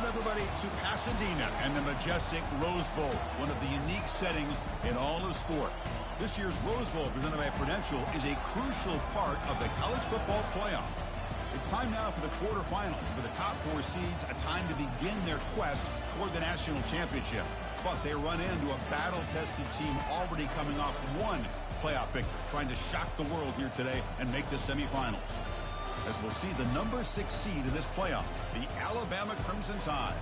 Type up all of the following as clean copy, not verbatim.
Welcome, everybody, to Pasadena and the majestic Rose Bowl, one of the unique settings in all of sport. This year's Rose Bowl, presented by Prudential, is a crucial part of the college football playoff. It's time now for the quarterfinals, and for the top four seeds, a time to begin their quest toward the national championship. But they run into a battle-tested team already coming off one playoff victory, trying to shock the world here today and make the semifinals. As we'll see the number 6 seed in this playoff, the Alabama Crimson Tide,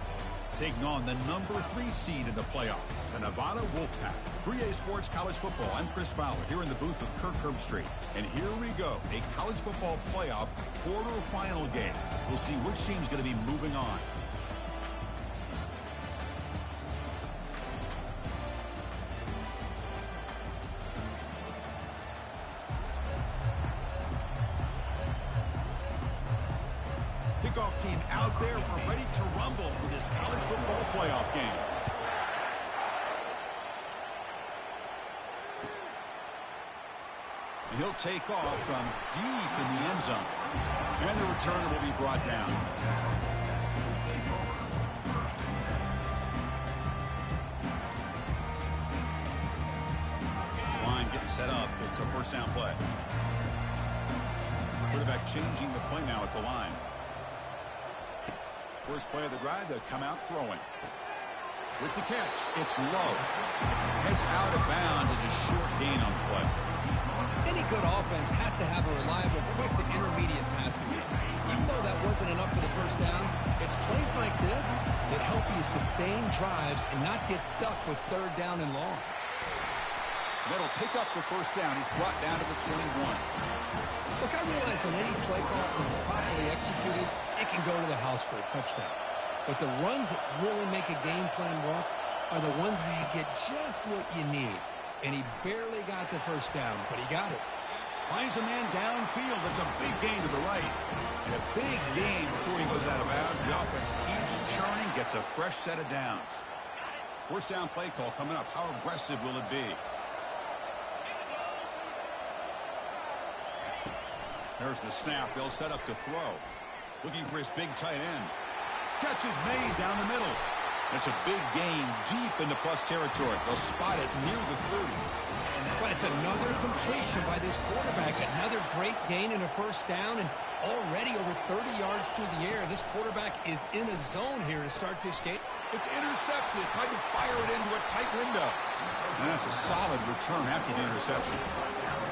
taking on the number 3 seed in the playoff, the Nevada Wolfpack. 3A Sports College Football, I'm Chris Fowler, here in the booth with Kirk Herbstreit. And here we go, a college football playoff quarterfinal game. We'll see which team's going to be moving on. Kickoff team out there. We're ready to rumble for this college football playoff game. And he'll take off from deep in the end zone. And the returner will be brought down. This line getting set up. It's a first down play. Quarterback changing the play now at the line. First play of the drive, they'll come out throwing. With the catch, it's Lowe. Heads out of bounds as a short gain on the play. Any good offense has to have a reliable, quick to intermediate passing game. Even though that wasn't enough for the first down, it's plays like this that help you sustain drives and not get stuck with third down and long. That'll pick up the first down. He's brought down to the 21. Look, I realize on any play call, when it's properly executed, it can go to the house for a touchdown. But the runs that really make a game plan work are the ones where you get just what you need. And he barely got the first down, but he got it. Finds a man downfield. It's a big gain to the right. And a big gain before he goes out of bounds. The offense keeps churning, gets a fresh set of downs. First down play call coming up. How aggressive will it be? There's the snap. They'll set up to throw. Looking for his big tight end. Catch is made down the middle. That's a big gain deep into plus territory. They'll spot it near the 30. But it's another completion by this quarterback. Another great gain in a first down, and already over 30 yards through the air. This quarterback is in a zone here to start this game. It's intercepted. Tried to fire it into a tight window. And that's a solid return after the interception.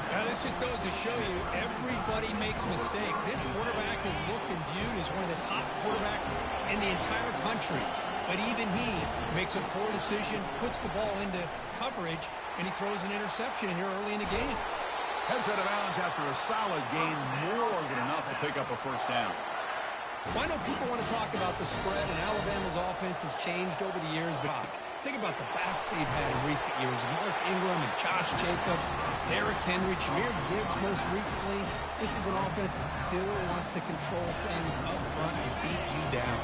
Now, this just goes to show you everybody makes mistakes. This quarterback is looked and viewed as one of the top quarterbacks in the entire country. But even he makes a poor decision, puts the ball into coverage, and he throws an interception here early in the game. Heads out of bounds after a solid gain, more than enough to pick up a first down. Well, I know people want to talk about the spread, and Alabama's offense has changed over the years, but think about the backs they've had in recent years. Mark Ingram and Josh Jacobs, Derrick Henry, Jahmyr Gibbs most recently. This is an offense that still wants to control things up front and beat you down.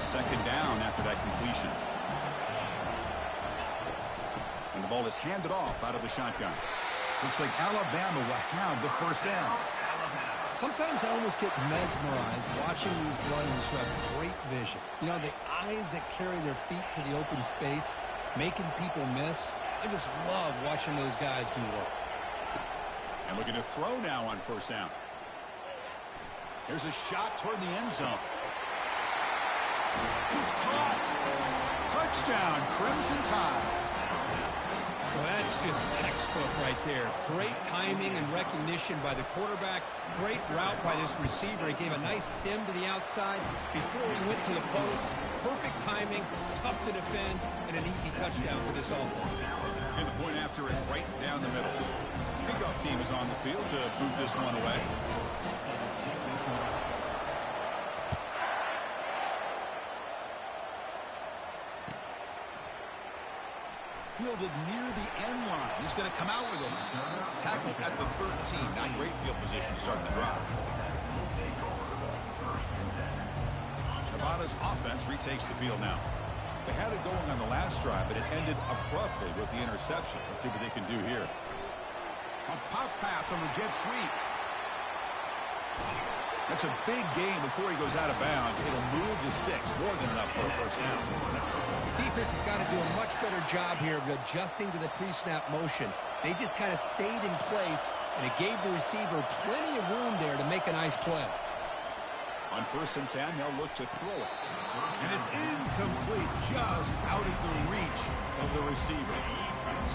Second down after that completion. And the ball is handed off out of the shotgun. Looks like Alabama will have the first down. Sometimes I almost get mesmerized watching these runners who have great vision. You know, the eyes that carry their feet to the open space, making people miss. I just love watching those guys do work. And looking to throw now on first down. Here's a shot toward the end zone. And it's caught. Touchdown, Crimson Tide. Well, that's just textbook right there. Great timing and recognition by the quarterback. Great route by this receiver. He gave a nice stem to the outside before he went to the post. Perfect timing, tough to defend, and an easy touchdown for this offense. And the point after is right down the middle. Kickoff team is on the field to boot this one away. Fielded near the end line. He's going to come out with it. Tackled at the 13. Not great field position to start the drive. Nevada's offense retakes the field now. They had it going on the last drive, but it ended abruptly with the interception. Let's see what they can do here. A pop pass on the jet sweep. That's a big gain before he goes out of bounds. It'll move the sticks more than enough for a first down. The defense has got to do a much better job here of adjusting to the pre-snap motion. They just kind of stayed in place, and it gave the receiver plenty of room there to make a nice play. On 1st and 10, they'll look to throw it. And it's incomplete, just out of the reach of the receiver.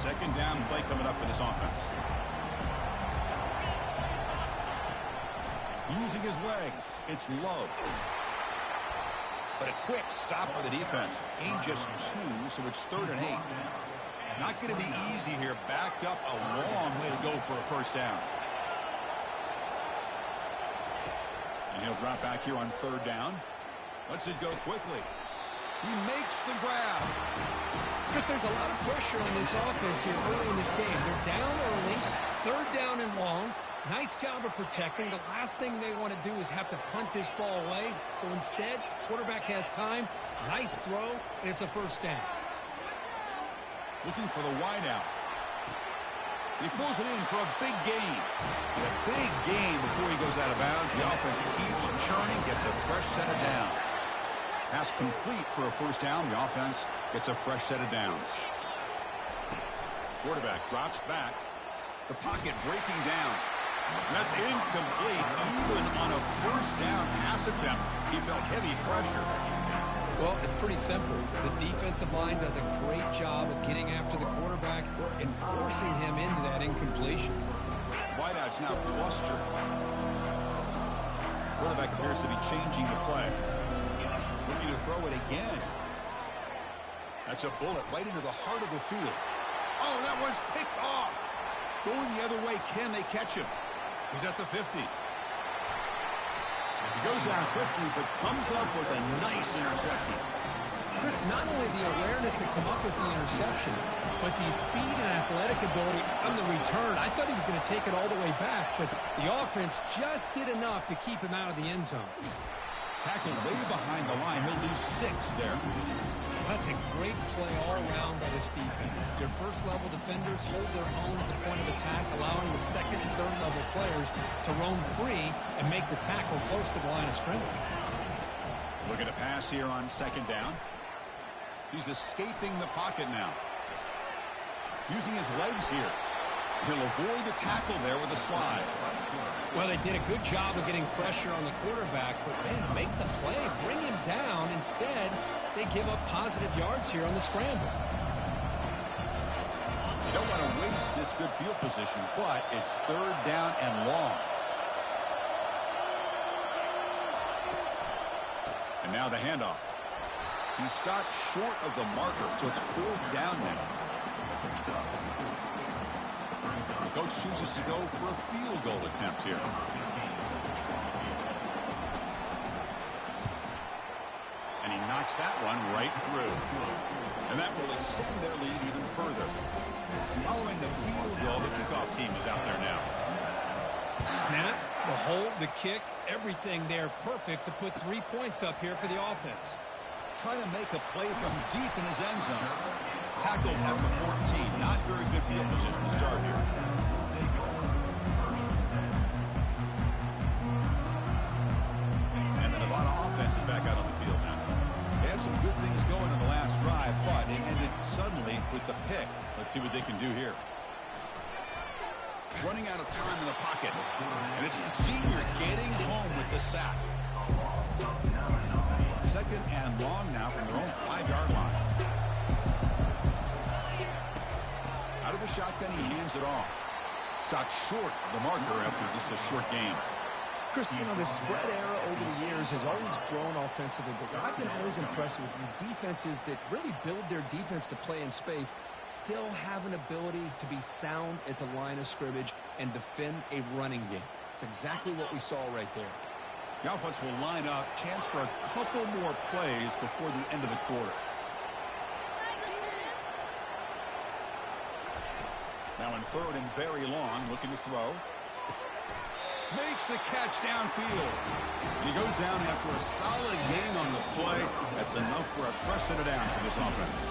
2nd down play coming up for this offense. Using his legs, it's Love. But a quick stop by the defense. Gain just 2, so it's 3rd and 8. Not going to be easy here. Backed up a long way to go for a first down. And he'll drop back here on 3rd down. Lets it go quickly. He makes the grab. Chris, there's a lot of pressure on this offense here early in this game. They're down early, 3rd down and long. Nice job of protecting. The last thing they want to do is have to punt this ball away. So instead, quarterback has time. Nice throw, and it's a first down. Looking for the wideout. He pulls it in for a big gain. And a big gain before he goes out of bounds. The offense keeps churning, gets a fresh set of downs. Pass complete for a first down. The offense gets a fresh set of downs. Quarterback drops back. The pocket breaking down. That's incomplete. Even on a first down pass attempt, he felt heavy pressure. Well, it's pretty simple. The defensive line does a great job of getting after the quarterback and forcing him into that incompletion. Wideouts now clustered. Quarterback appears to be changing the play. Looking to throw it again. That's a bullet right into the heart of the field. Oh, that one's picked off. Going the other way, can they catch him? He's at the 50. He goes down quickly, but comes up with a nice interception. Chris, not only the awareness to come up with the interception, but the speed and athletic ability on the return. I thought he was going to take it all the way back, but the offense just did enough to keep him out of the end zone. Tackled way behind the line. He'll lose 6 there. That's a great play all around by this defense. Your first-level defenders hold their own at the point of attack, allowing the second and third-level players to roam free and make the tackle close to the line of scrimmage. Looking to pass here on 2nd down. He's escaping the pocket now. Using his legs here. He'll avoid the tackle there with a slide. Well, they did a good job of getting pressure on the quarterback, but man, make the play, bring him down. Instead, they give up positive yards here on the scramble. You don't want to waste this good field position, but it's 3rd down and long. And now the handoff. He stopped short of the marker, so it's 4th down now. The coach chooses to go for a field goal attempt here. And he knocks that one right through. And that will extend their lead even further. Following the field goal, the kickoff team is out there now. Snap, the hold, the kick, everything there perfect to put 3 points up here for the offense. Trying to make a play from deep in his end zone. Tackled at the 14. Not very good field position to start here. And the Nevada offense is back out on the field now. They had some good things going on the last drive, but it ended suddenly with the pick. Let's see what they can do here. Running out of time in the pocket. And it's the senior getting home with the sack. 2nd and long now from their own 5-yard line. Out of the shotgun, he hands it off. Stopped short of the marker after just a short gain. Chris, you know, the spread era over the years has always grown offensively, but what I've been always impressed with defenses that really build their defense to play in space still have an ability to be sound at the line of scrimmage and defend a running game. It's exactly what we saw right there. The offense will line up. Chance for a couple more plays before the end of the quarter. Now in 3rd and very long, looking to throw. Makes the catch downfield. And he goes down after a solid gain on the play. That's enough for a fresh set of downs for this offense.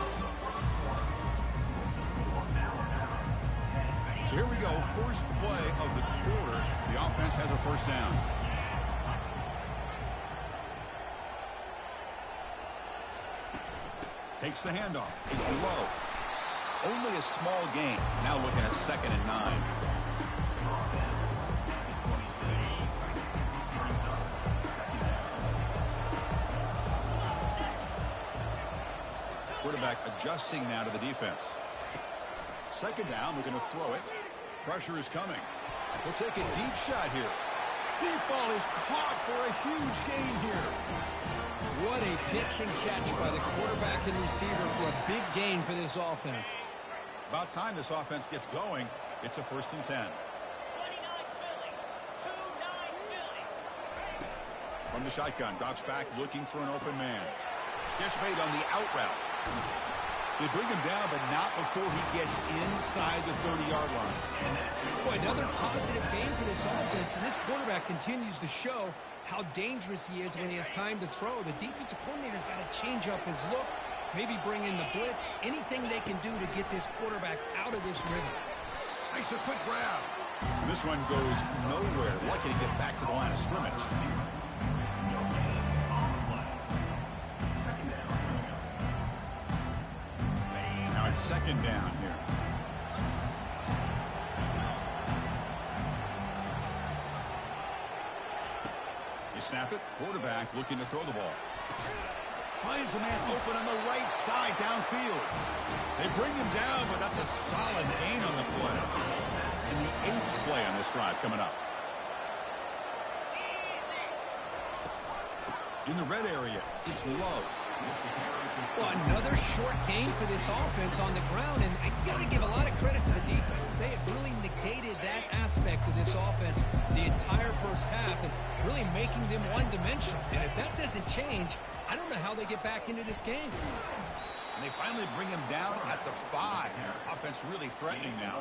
So here we go. First play of the quarter. The offense has a first down. Takes the handoff. It's low. Only a small gain. Now looking at 2nd and 9. Quarterback adjusting now to the defense. 2nd down, looking to throw it. Pressure is coming. We'll take a deep shot here. Deep ball is caught for a huge gain here. What a pitch and catch by the quarterback and receiver for a big gain for this offense. About time this offense gets going. It's a 1st and 10. From the shotgun, drops back looking for an open man. Catch made on the out route. They bring him down, but not before he gets inside the 30-yard line. Boy, another positive game for this offense, and this quarterback continues to show how dangerous he is when he has time to throw. The defensive coordinator's got to change up his looks, maybe bring in the blitz, anything they can do to get this quarterback out of this rhythm. Makes a quick grab. And this one goes nowhere. Lucky to get back to the line of scrimmage. Now it's 2nd down here. Snap it. Quarterback looking to throw the ball. Finds a man open on the right side downfield. They bring him down, but that's a solid gain on the play. And the 8th play on this drive coming up. In the red area, it's low. Well, another short gain for this offense on the ground, and you got to give a lot of credit to the defense. They have really negated that aspect of this offense the entire first half and really making them one-dimensional. And if that doesn't change, I don't know how they get back into this game. And they finally bring him down at the 5. Offense really threatening now.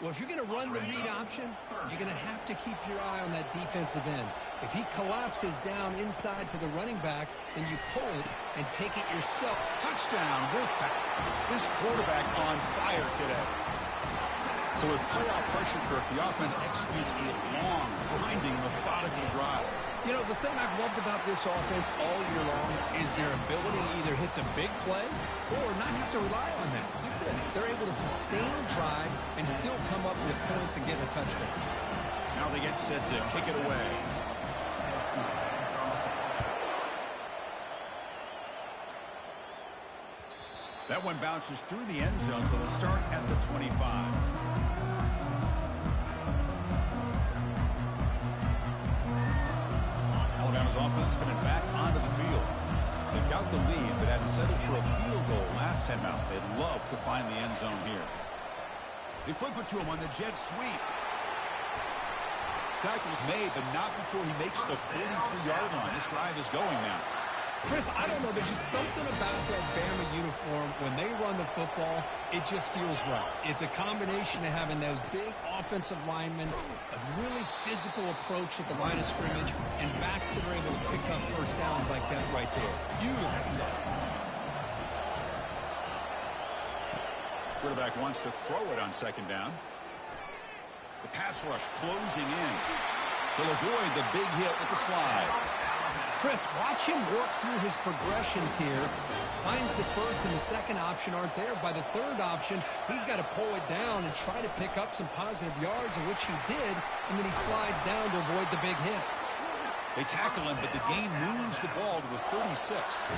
Well, if you're going to run the read option, you're going to have to keep your eye on that defensive end. If he collapses down inside to the running back, then you pull it and take it yourself. Touchdown, Wolfpack. This quarterback on fire today. So with playoff pressure, Kirk, the offense executes a long, grinding, methodical drive. You know, the thing I've loved about this offense all year long is their ability to either hit the big play or not have to rely on that. Look at this. They're able to sustain a drive and still come up with points and get a touchdown. Now they get set to kick it away. That one bounces through the end zone, so they'll start at the 25. Alabama's offense coming back onto the field. They've got the lead, but had to settle for a field goal last time out. They'd love to find the end zone here. They flip it to him on the jet sweep. Tackle's made, but not before he makes the 43-yard line. This drive is going now. Chris, I don't know. There's just something about that Bama uniform. When they run the football, it just feels right. It's a combination of having those big offensive linemen, a really physical approach at the line of scrimmage, and backs that are able to pick up first downs like that right there. Beautiful. Quarterback wants to throw it on 2nd down. The pass rush closing in. He'll avoid the big hit with the slide. Chris, watch him work through his progressions here. Finds the first and the second option aren't there. By the third option, he's got to pull it down and try to pick up some positive yards, in which he did, and then he slides down to avoid the big hit. They tackle him, but the gain moves the ball to the 36.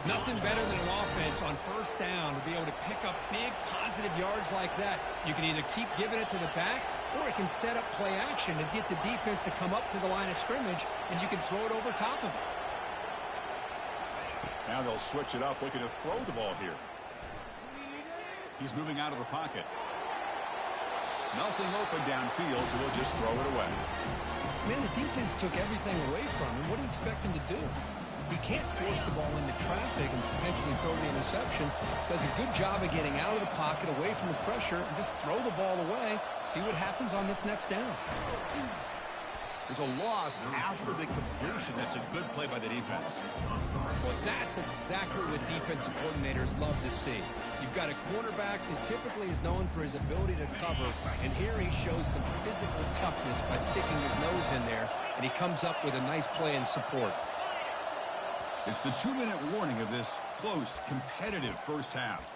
Nothing better than an offense on first down to be able to pick up big positive yards like that. You can either keep giving it to the back, or it can set up play action and get the defense to come up to the line of scrimmage, and you can throw it over top of it. Now they'll switch it up, looking to throw the ball here. He's moving out of the pocket. Nothing open downfield, so they'll just throw it away. Man, the defense took everything away from him. What do you expect him to do? He can't force the ball into traffic and potentially throw the interception. Does a good job of getting out of the pocket, away from the pressure, and just throw the ball away. See what happens on this next down. There's a loss after the completion. That's a good play by the defense. Well, that's exactly what defensive coordinators love to see. You've got a quarterback that typically is known for his ability to cover, and here he shows some physical toughness by sticking his nose in there, and he comes up with a nice play in support. It's the 2-minute warning of this close, competitive first half.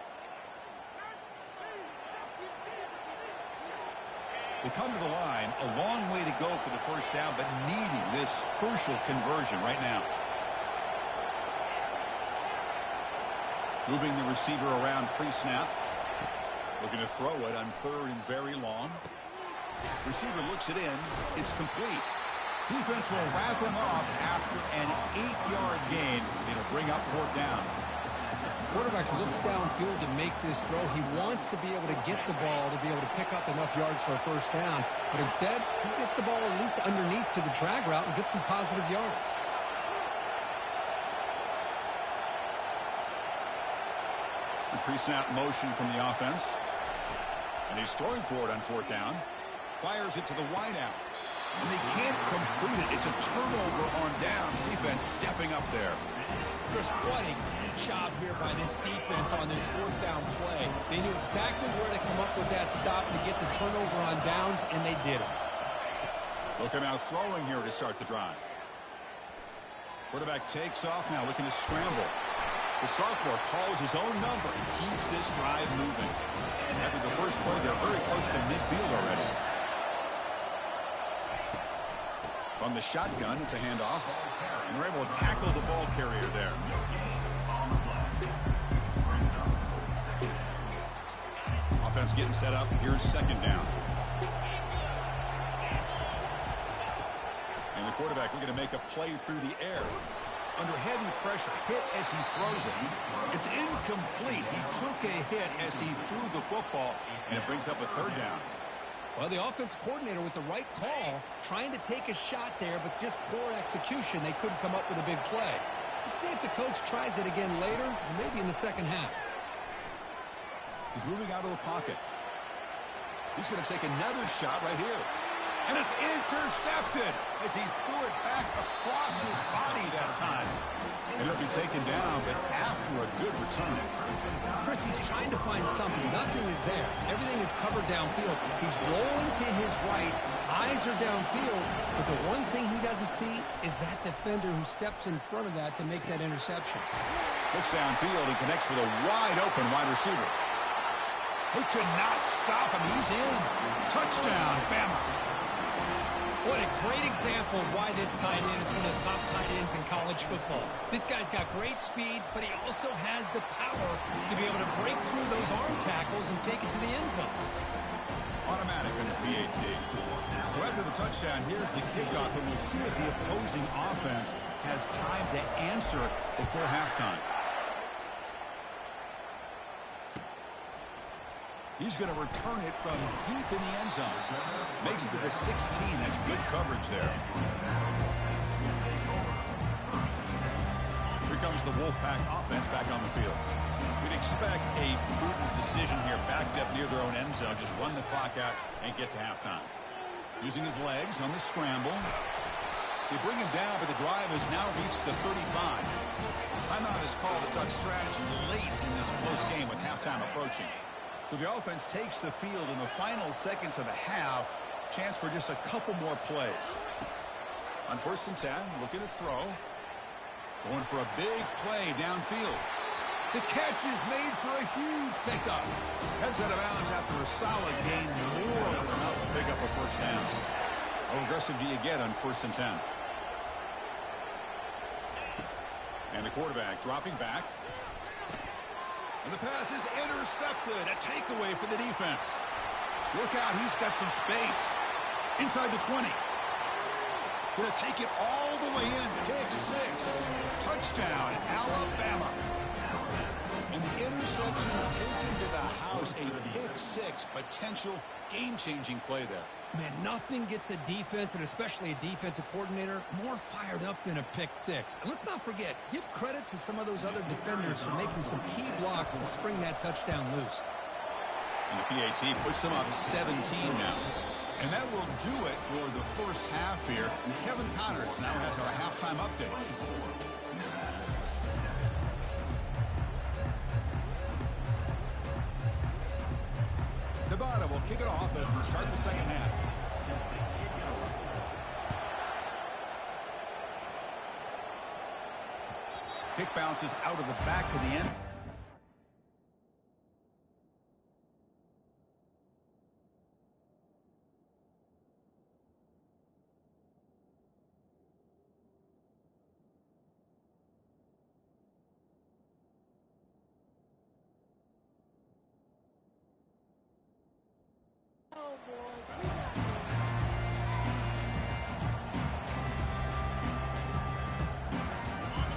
They come to the line, a long way to go for the first down, but needing this crucial conversion right now. Moving the receiver around pre-snap. Looking to throw it on 3rd and very long. Receiver looks it in. It's complete. Defense will wrap him up after an 8-yard gain. It'll bring up 4th down. Quarterback looks downfield to make this throw. He wants to be able to get the ball to be able to pick up enough yards for a first down. But instead, he gets the ball at least underneath to the drag route and gets some positive yards. The pre-snap motion from the offense. And he's throwing for it on 4th down. Fires it to the wideout. And they can't complete it. It's a turnover on downs. Defense stepping up there. Chris, what a great job here by this defense on this 4th down play. They knew exactly where to come up with that stop to get the turnover on downs, and they did it. Looking out throwing here to start the drive. Quarterback takes off now, looking to scramble. The sophomore calls his own number and keeps this drive moving. After the first play, they're very close to midfield already. From the shotgun, it's a handoff. And we're able to tackle the ball carrier there. Offense getting set up. Here's 2nd down. And the quarterback looking to make a play through the air. Under heavy pressure, hit as he throws it. It's incomplete. He took a hit as he threw the football, and it brings up a 3rd down. Well, the offense coordinator with the right call, trying to take a shot there, but just poor execution. They couldn't come up with a big play. Let's see if the coach tries it again later, or maybe in the second half. He's moving out of the pocket. He's going to take another shot right here. And it's intercepted as he threw it back across his body that time. And it'll be taken down, but after a good return. Chris, he's trying to find something. Nothing is there. Everything is covered downfield. He's rolling to his right. Eyes are downfield. But the one thing he doesn't see is that defender who steps in front of that to make that interception. Looks downfield and connects with a wide-open wide receiver. He could not stop him. He's in. Touchdown, Bama. What a great example of why this tight end is one of the top tight ends in college football. This guy's got great speed, but he also has the power to be able to break through those arm tackles and take it to the end zone. Automatic on the PAT. So after the touchdown, here's the kickoff, and we'll see if the opposing offense has time to answer before halftime. He's going to return it from deep in the end zone. Makes it to the 16. That's good coverage there. Here comes the Wolfpack offense back on the field. We'd expect a prudent decision here, backed up near their own end zone. Just run the clock out and get to halftime. Using his legs on the scramble. They bring him down, but the drive has now reached the 35. Timeout is called to touch strategy late in this close game with halftime approaching. So the offense takes the field in the final seconds of the half. Chance for just a couple more plays. On 1st and 10, looking to throw. Going for a big play downfield. The catch is made for a huge pickup. Heads out of bounds after a solid gain. More than enough to pick up a first down. How aggressive do you get on 1st and 10? And the quarterback dropping back. And the pass is intercepted. A takeaway for the defense. Look out, he's got some space. Inside the 20. Gonna take it all the way in. Pick 6. Touchdown, Alabama. And the interception taken to the house. A pick 6. Potential game-changing play there. Man, nothing gets a defense, and especially a defensive coordinator, more fired up than a pick 6. And let's not forget, give credit to some of those other defenders for making some key blocks to spring that touchdown loose. And the PAT puts them up 17 now. And that will do it for the first half here. And Kevin Connors now has our halftime update. Nevada will kick it off as we start the second half. Kick bounces out of the back of the end.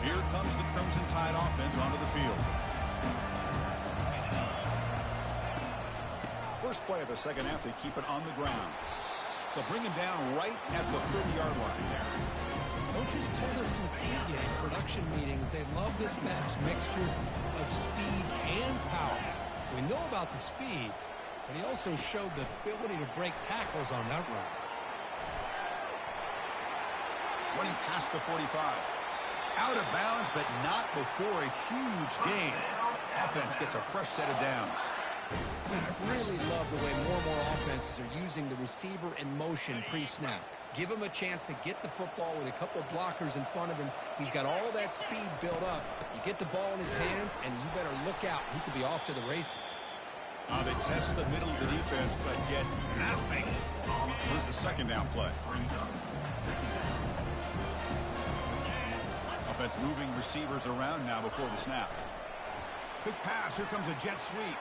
Here comes the Crimson Tide offense onto the field. First play of the second half, they keep it on the ground. They'll bring him down right at the 30-yard line. Coaches told us in the pregame production meetings they love this back's mixture of speed and power. We know about the speed, but he also showed the ability to break tackles on that run. Running past the 45. Out of bounds, but not before a huge gain. Offense gets a fresh set of downs. I really love the way more and more offenses are using the receiver in motion pre-snap. Give him a chance to get the football with a couple of blockers in front of him. He's got all that speed built up. You get the ball in his hands, and you better look out. He could be off to the races. They test the middle of the defense, but get nothing. Here's the second down play. Offense moving receivers around now before the snap. Quick pass. Here comes a jet sweep.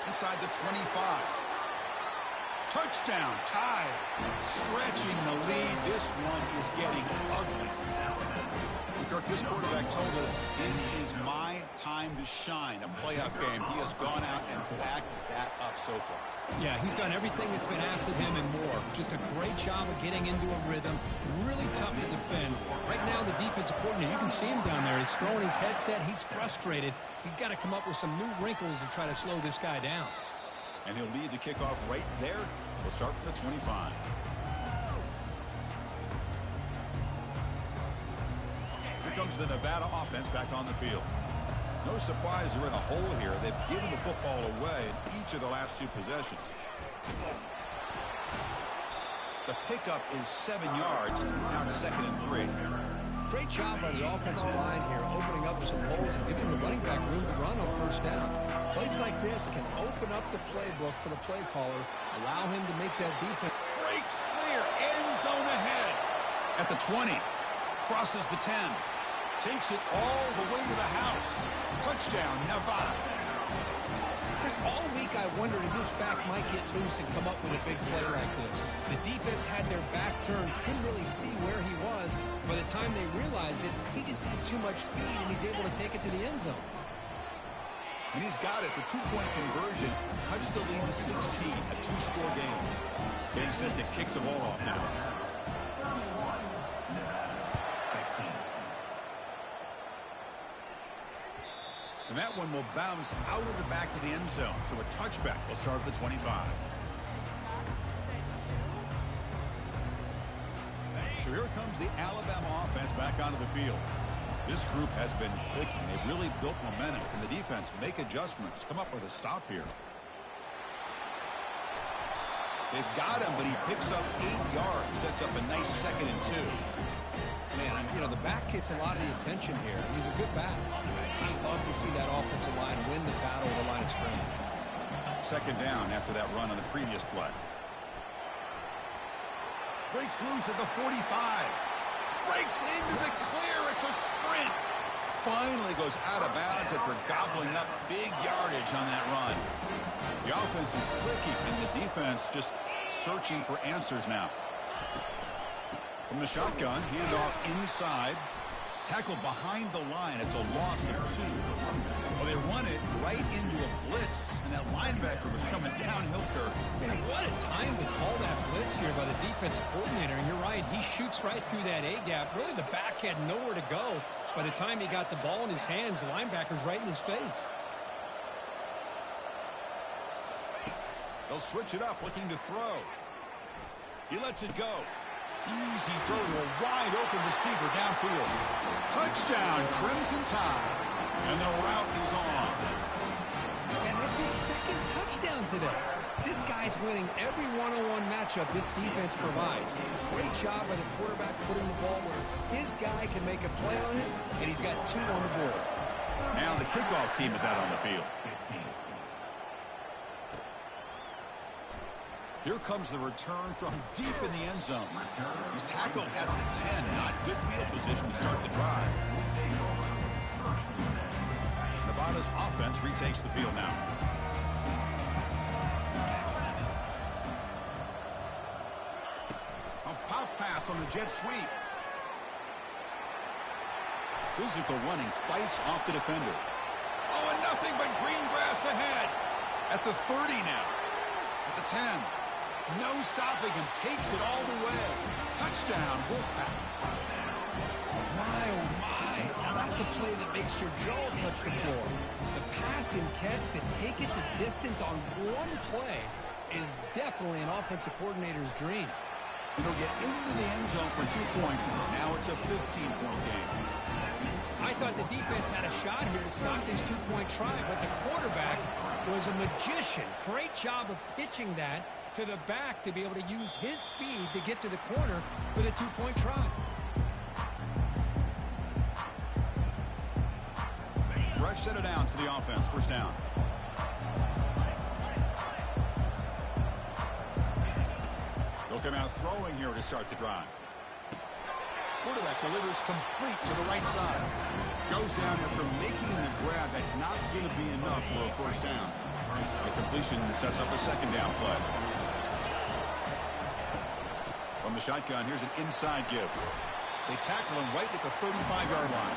Inside the 25. Touchdown, Tide. Stretching the lead. This one is getting ugly. Kirk, this quarterback told us this is my time to shine. A playoff game. He has gone out and backed that up so far. Yeah, he's done everything that's been asked of him and more. Just a great job of getting into a rhythm. Really tough to defend. Right now, the defensive coordinator, you can see him down there. He's throwing his headset. He's frustrated. He's got to come up with some new wrinkles to try to slow this guy down. And he'll lead the kickoff right there. We'll start with the 25. Here comes the Nevada offense back on the field. No surprise they're in a hole here. They've given the football away in each of the last two possessions. The pickup is 7 yards. Now it's 2nd and 3. Great job by the offensive line here, opening up some holes and giving the running back room to run on first down. Plays like this can open up the playbook for the play caller, allow him to make that defense. Breaks clear, end zone ahead. At the 20, crosses the 10, takes it all the way to the house. Touchdown, Nevada. Chris, all week I wondered if this back might get loose and come up with a big play like this. The defense had their back turned, couldn't really see where he was. By the time they realized it, he just had too much speed, and he's able to take it to the end zone. And he's got it. The two-point conversion cuts the lead to 16, a two-score game. Getting set to kick the ball off now. And that one will bounce out of the back of the end zone. So a touchback will start at the 25. So here comes the Alabama offense back onto the field. This group has been clicking. They've really built momentum. Can the defense make adjustments? Come up with a stop here. They've got him, but he picks up 8 yards. Sets up a nice 2nd and 2. Man, you know, the back gets a lot of the attention here. He's a good back. I love to see that offensive line win the battle of the line of scrimmage. 2nd down after that run on the previous play. Breaks loose at the 45. Breaks into the clear. It's a sprint. Finally goes out of bounds after gobbling up big yardage on that run. The offense is clicking, and the defense just searching for answers now. From the shotgun, handoff inside. Tackled behind the line. It's a loss of 2. Well, they run it right into a blitz, and that linebacker was coming downhill, Kirk. Man, what a time to call that blitz here by the defensive coordinator. And you're right, he shoots right through that A-gap. Really, the back had nowhere to go. By the time he got the ball in his hands, the linebacker's right in his face. They'll switch it up, looking to throw. He lets it go. Easy throw to a wide-open receiver downfield. Touchdown, Crimson Tide. And the route is on. And that's his 2nd touchdown today. This guy's winning every one-on-one matchup this defense provides. Great job by the quarterback putting the ball where his guy can make a play on it, and he's got 2 on the board. Now the kickoff team is out on the field. Here comes the return from deep in the end zone. He's tackled at the 10. Not good field position to start the drive. Nevada's offense retakes the field now. A pop pass on the jet sweep. Physical running fights off the defender. Oh, and nothing but green grass ahead. At the 30 now. At the 10. No stopping him. Takes it all the way. Touchdown, Wolfpack. My, oh my. Now that's a play that makes your jaw touch the floor. The pass and catch to take it the distance on one play is definitely an offensive coordinator's dream. He'll get into the end zone for 2 points. Now it's a 15-point game. I thought the defense had a shot here to stop this 2-point try, but the quarterback was a magician. Great job of pitching that to the back to be able to use his speed to get to the corner for the 2-point try. Fresh set of downs for the offense. First down. They'll come out throwing here to start the drive. Quarterback delivers complete to the right side. Goes down after making the grab. That's not going to be enough for a first down. The completion sets up a second down play. From the shotgun, here's an inside give. They tackle him right at the 35-yard line.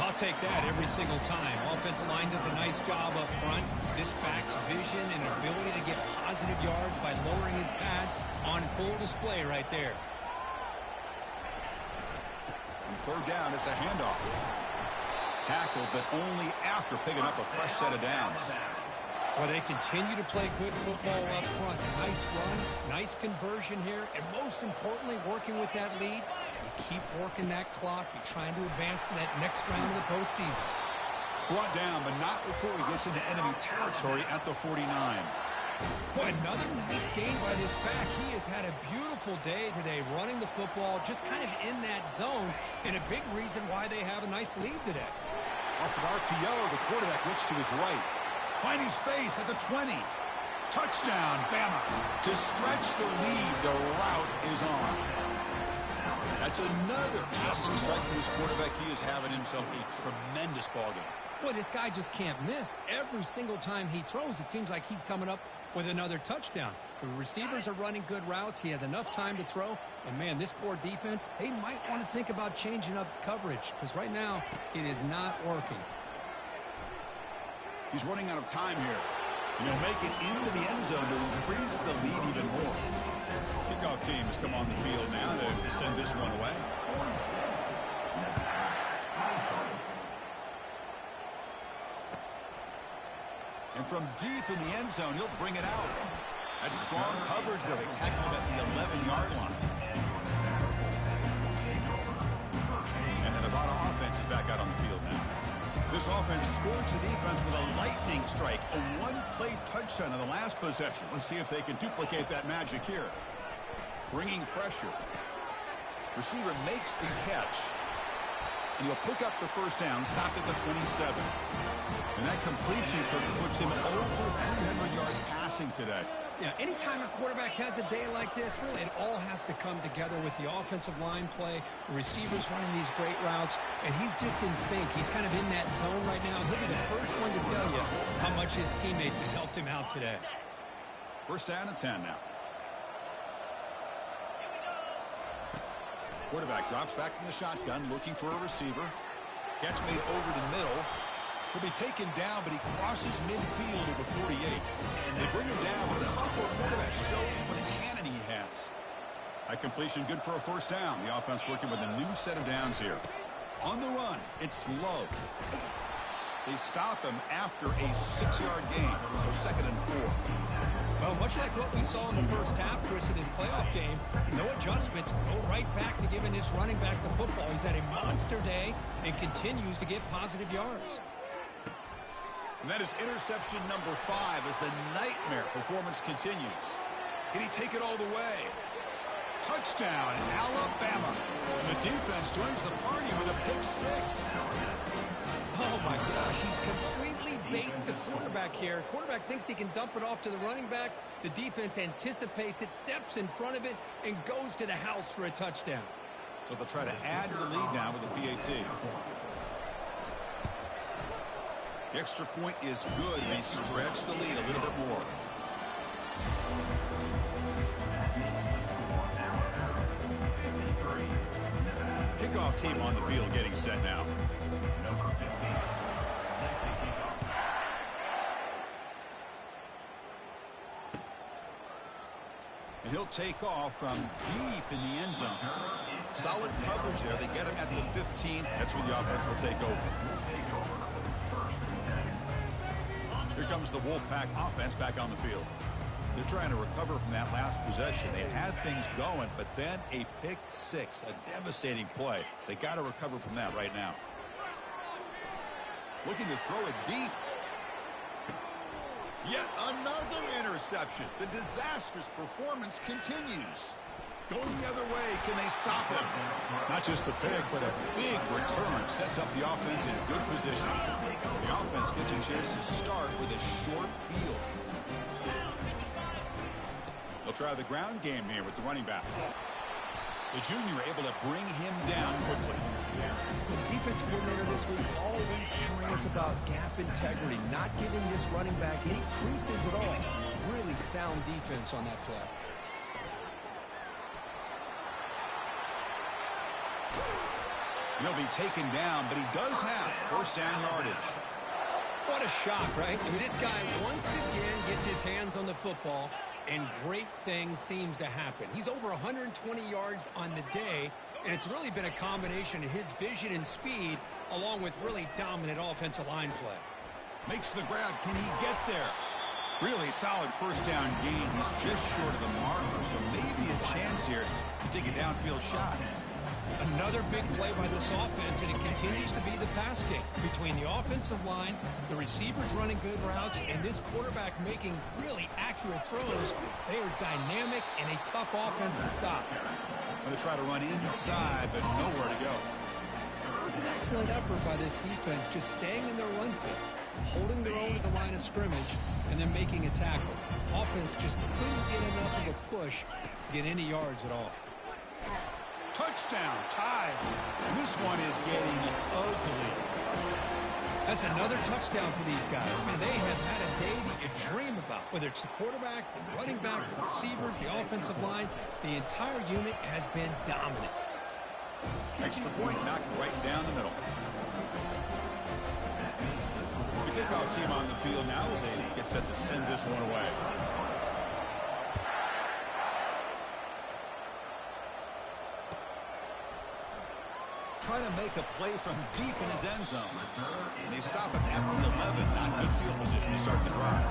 I'll take that every single time. Offensive line does a nice job up front. This back's vision and ability to get positive yards by lowering his pads on full display right there. On third down, it's a handoff. Tackled, but only after picking up a fresh set of downs. Well, they continue to play good football up front. Nice run, nice conversion here, and most importantly, working with that lead, you keep working that clock. You're trying to advance to that next round of the postseason. Brought down, but not before he gets into enemy territory at the 49. Boy, another nice game by this back. He has had a beautiful day today running the football, just kind of in that zone, and a big reason why they have a nice lead today. Off an RPO, the quarterback looks to his right. Finding space at the 20. Touchdown, Bama. To stretch the lead, the route is on. That's another passing strike from his quarterback. He is having himself a tremendous ballgame. Boy, this guy just can't miss. Every single time he throws, it seems like he's coming up with another touchdown. The receivers are running good routes. He has enough time to throw. And, man, this poor defense, they might want to think about changing up coverage because right now it is not working. He's running out of time here. And he'll make it into the end zone to increase the lead even more. Kickoff team has come on the field now to send this one away. And from deep in the end zone, he'll bring it out. That's strong coverage there. They tackle him at the 11-yard line. And the Nevada offense is back out on the field now. This offense scorched the defense with a lightning strike, a one-play touchdown in the last possession. Let's see if they can duplicate that magic here. Bringing pressure. Receiver makes the catch. And he'll pick up the first down, stopped at the 27. And that completion puts him over 300 yards passing today. Yeah, anytime a quarterback has a day like this, really it all has to come together with the offensive line play, the receivers running these great routes, and he's just in sync. He's kind of in that zone right now. He'll be the first one to tell you how much his teammates have helped him out today. First down and 10 now. Quarterback drops back from the shotgun, looking for a receiver. Catch made over the middle. He'll be taken down, but he crosses midfield at the 48. They bring him down, but the sophomore quarterback shows what a cannon he has. That completion good for a first down. The offense working with a new set of downs here. On the run, it's low. They stop him after a 6-yard gain, so 2nd and 4. Well, much like what we saw in the first half, Chris, in his playoff game, no adjustments, go right back to giving his running back the football. He's had a monster day and continues to get positive yards. And that is interception number 5 as the nightmare performance continues. Can he take it all the way? Touchdown, Alabama. And the defense joins the party with a pick 6. Oh, my gosh. He completely baits the quarterback here. Quarterback thinks he can dump it off to the running back. The defense anticipates it, steps in front of it, and goes to the house for a touchdown. So they'll try to add to the lead now with a PAT. The extra point is good. They stretch the lead a little bit more. Kickoff team on the field getting set now. And he'll take off from deep in the end zone. Solid coverage there. They get him at the 15. That's where the offense will take over. Here comes the Wolfpack offense back on the field. They're trying to recover from that last possession. They had things going, but then a pick 6, a devastating play. They got to recover from that right now. Looking to throw it deep. Yet another interception. The disastrous performance continues. Going the other way, can they stop him? Not just the pick, but a big return sets up the offense in good position. The offense gets a chance to start with a short field. They'll try the ground game here with the running back. The junior able to bring him down quickly. The defense coordinator this week all week telling us about gap integrity, not giving this running back any creases at all. Really sound defense on that play. He'll be taken down, but he does have first down yardage. What a shock, right? I mean, this guy once again gets his hands on the football, and great things seems to happen. He's over 120 yards on the day, and it's really been a combination of his vision and speed along with really dominant offensive line play. Makes the grab. Can he get there? Really solid first down gain. He's just short of the marker, so maybe a chance here to take a downfield shot. Another big play by this offense, and it continues to be the pass game between the offensive line, the receivers running good routes, and this quarterback making really accurate throws. They are dynamic and a tough offense to stop. Going to try to run inside, but nowhere to go. It was an excellent effort by this defense, just staying in their run fits, holding their own at the line of scrimmage, and then making a tackle. Offense just couldn't get enough of a push to get any yards at all. Touchdown, tie. And this one is getting ugly. That's another touchdown for these guys. Man, they have had a day that you dream about. Whether it's the quarterback, the running back, the receivers, the offensive line, the entire unit has been dominant. Extra point knocked right down the middle. The kickoff team on the field now as they get set to send this one away. Trying to make a play from deep in his end zone. And they stop him at the 11. Not good field position to start the drive.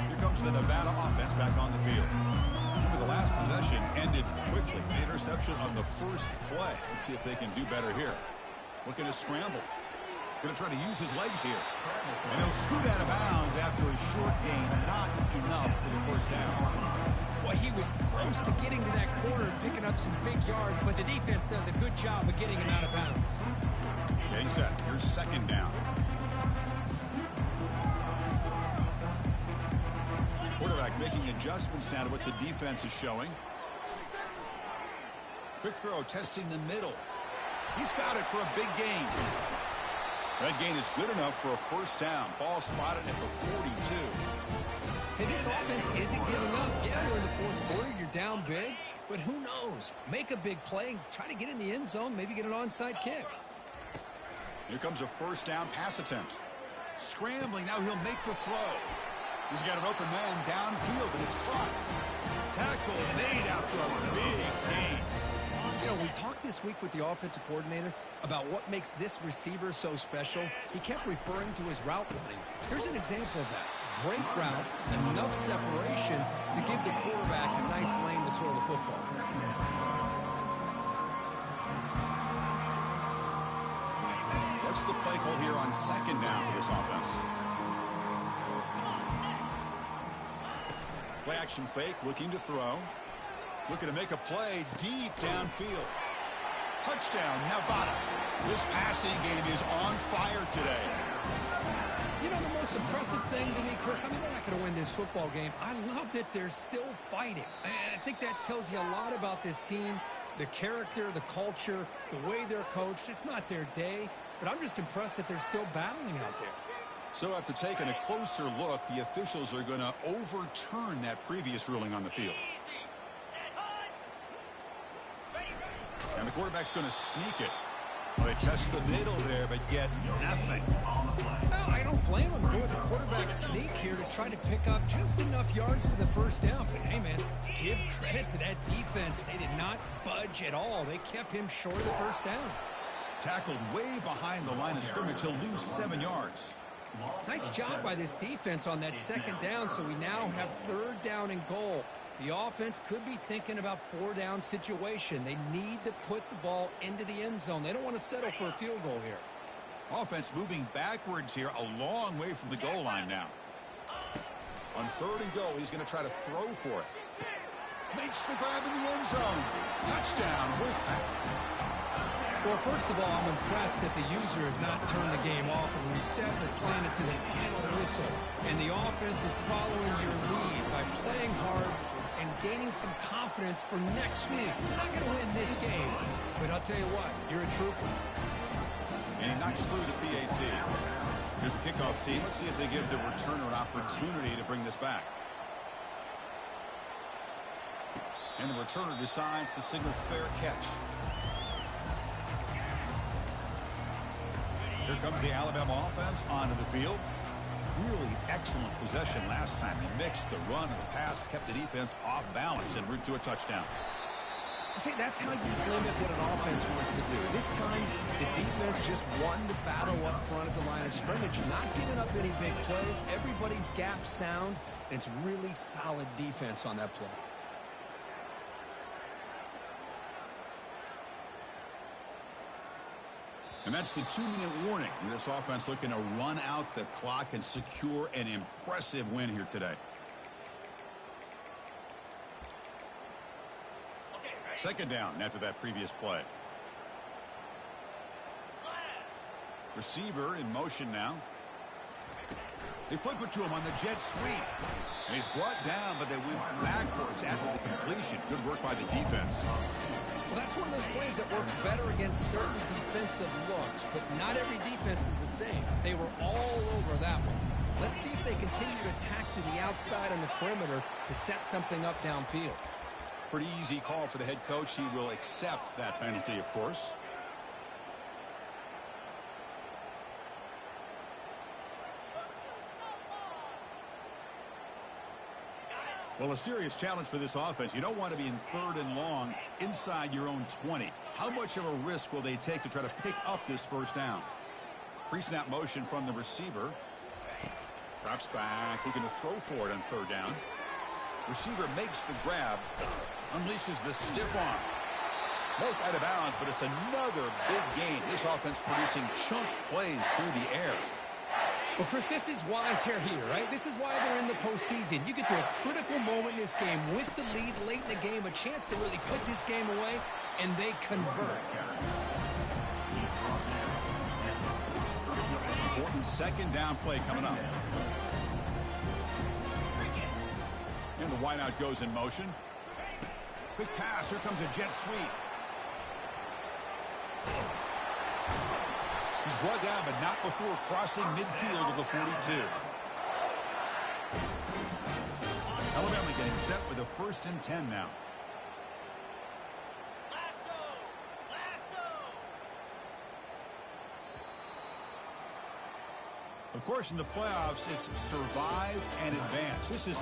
Here comes the Nevada offense back on the field. Remember, the last possession ended quickly. An interception on the first play. Let's see if they can do better here. Looking to scramble. Going to try to use his legs here. And he'll scoot out of bounds after a short gain. Not enough for the first down. Well, he was close to getting to that corner and picking up some big yards, but the defense does a good job of getting him out of bounds. Getting set. Here's second down. Quarterback making adjustments now to what the defense is showing. Quick throw, testing the middle. He's got it for a big gain. That gain is good enough for a first down. Ball spotted at the 42. Hey, this offense isn't giving up. Yeah, we're in the fourth quarter. You're down big. But who knows? Make a big play. Try to get in the end zone. Maybe get an onside kick. Here comes a first down pass attempt. Scrambling. Now he'll make the throw. He's got an open man downfield, and it's caught. Tackle made after a big gain. You know, we talked this week with the offensive coordinator about what makes this receiver so special. He kept referring to his route running. Here's an example of that. Great route, enough separation to give the quarterback a nice lane to throw the football. What's the play call here on second down for this offense? Play action fake, looking to throw. Looking to make a play deep downfield. Touchdown, Nevada. This passing game is on fire today. You know, the most impressive thing to me, Chris, I mean, they're not going to win this football game. I love that they're still fighting. I think that tells you a lot about this team, the character, the culture, the way they're coached. It's not their day, but I'm just impressed that they're still battling out there. So after taking a closer look, the officials are going to overturn that previous ruling on the field. And the quarterback's going to sneak it. Well, they test the middle there, but get nothing. Well, I don't blame them. Go with the quarterback sneak here to try to pick up just enough yards for the first down. But, hey, man, give credit to that defense. They did not budge at all. They kept him short of the first down. Tackled way behind the line of scrimmage. He'll lose 7 yards. Nice job by this defense on that second down, so we now have third down and goal. The offense could be thinking about 4-down situation. They need to put the ball into the end zone. They don't want to settle for a field goal here. Offense moving backwards here, a long way from the goal line now. On third and goal, he's going to try to throw for it. Makes the grab in the end zone. Touchdown, Wolfpack. Well, first of all, I'm impressed that the user has not turned the game off and reset or planned it to the final whistle. And the offense is following your lead by playing hard and gaining some confidence for next week. You're not going to win this game, but I'll tell you what, you're a trooper. And he knocks through the PAT. Here's the kickoff team. Let's see if they give the returner an opportunity to bring this back. And the returner decides to signal fair catch. Here comes the Alabama offense onto the field. Really excellent possession last time. They mixed the run and the pass, kept the defense off balance en route to a touchdown. See, that's how you limit what an offense wants to do. This time, the defense just won the battle up front at the line of scrimmage, not giving up any big plays. Everybody's gap sound. It's really solid defense on that play. And that's the 2-minute warning. This offense looking to run out the clock and secure an impressive win here today. Second down after that previous play. Receiver in motion now. They flip it to him on the jet sweep. And he's brought down, but they went backwards after the completion. Good work by the defense. Well, that's one of those plays that works better against certain defensive looks, but not every defense is the same. They were all over that one. Let's see if they continue to attack to the outside on the perimeter to set something up downfield. Pretty easy call for the head coach. He will accept that penalty, of course. Well, a serious challenge for this offense. You don't want to be in third and long inside your own 20. How much of a risk will they take to try to pick up this first down? Pre-snap motion from the receiver. Drops back, looking to throw for it on third down. Receiver makes the grab, unleashes the stiff arm. Both out of bounds, but it's another big gain. This offense producing chunk plays through the air. Well, Chris, this is why they're here, right? This is why they're in the postseason. You get to a critical moment in this game with the lead late in the game, a chance to really put this game away, and they convert. Important second down play coming up. And the wideout goes in motion. Quick pass. Here comes a jet sweep. He's brought down, but not before crossing midfield of the 42. Alabama getting set with a 1st and 10 now. Of course, in the playoffs, it's survive and advance. This is